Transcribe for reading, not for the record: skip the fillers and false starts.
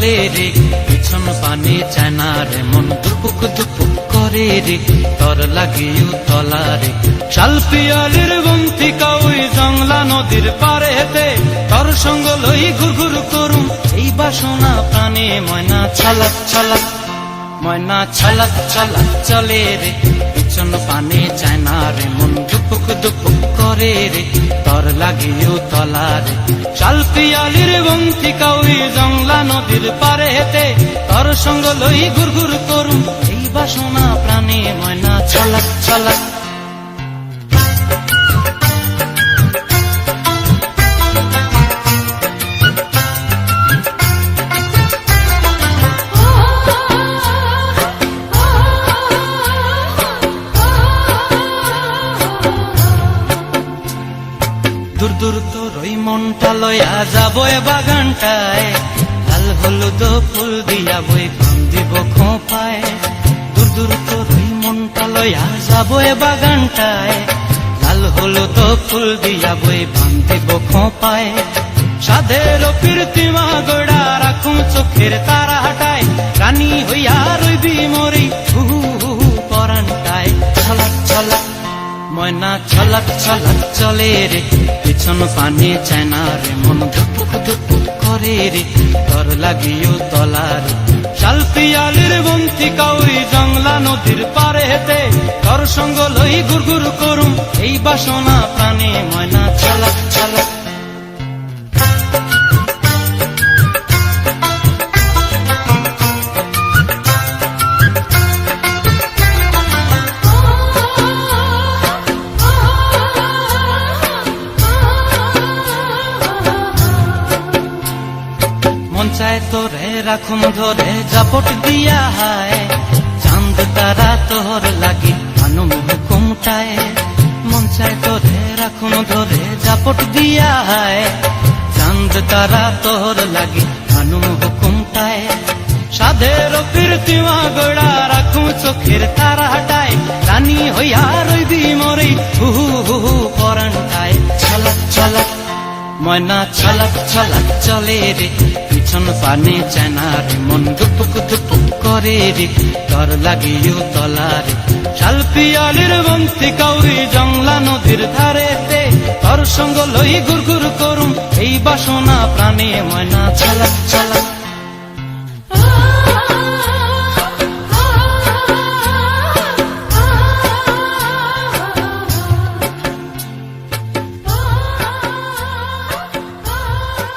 চলে রে, পিছন পানে চায় না রে, মন দুপুক দুপুক করে রে, তর লাগিও তলা রে। শালপিয়ালির বন্তিকা ওই জংলা নদীর পারে হেতে, তর সঙ্গ লই ঘুর ঘুর করুম এই বাসনা প্রাণে। ময়না ছলাক ছলাক, ময়না ছলাক ছলাক চলে রে, পিছন পানে চায় না রে, মন দুপুক দুপুক করে রে, তর লাগিও তলা রে। শালপিয়ালির বন্তিকা ওই জংলা নদীর পারে হেতে, তর সঙ্গ লই ঘুর ঘুর করুম এই বাসনা প্রাণে। ময়না ছলাক ছলাক। দূর দূর তোর ওই মনটা লয়া যাবো এ বাগানটায়, লাল হলুদ ফুল দিয়া বই বান্ধিব খোঁপায়। দূর দূর তোর ওই মনটা লয়া যাবো এ বাগানটায়, লাল হলুদ ফুল দিয়া বই বান্ধিব খোঁপায়। সাধের প্রীতিমা গোড়া রাখুম চোখের তারা হাটায়, রানী হইয়া রইবি মরি হু হু পরানটায়। ছলাক ছলাক, ময়না ছলাক ছলাক চলে রে, পিছন পানে চায় না রে, মন ধুপুক ধুপুক করে রে, তর লাগিও তলা রে। শালপিয়ালির বন্তিকা ওই জংলা নদীর পারে হেতে, তর সঙ্গ লই ঘুর ঘুর করুম এই বাসনা প্রাণে। ময়না ছলাক ছলাক। মন চায় তোরে রাখুম ধরে জাপট দিয়া হায়, চাঁদ তারা তোর লাগি আনুম হুকুমটায়। মন চায় তোরে রাখুম ধরে জাপট দিয়া হায়, চাঁদ তারা তোর লাগি আনুম হুকুমটায়। সাধের প্রীতিমা গোড়া রাখুম চোখের তারা হাটায়, রানী হইয়া রইবি মরি হু হু পরানটায়। ছলাক ছলাক, ময়না ছলাক ছলাক চলে রে, পিছন পানে চায় না রে, মন দুপুক দুপুক করে রে, তর লাগিও তলা রে। শালপিয়ালির বন্তিকা ওই জংলা নদীর ধারেতে, তর সঙ্গ লই ঘুর ঘুর করুম এই বাসনা প্রাণে। ময়না ছলাক ছলাক।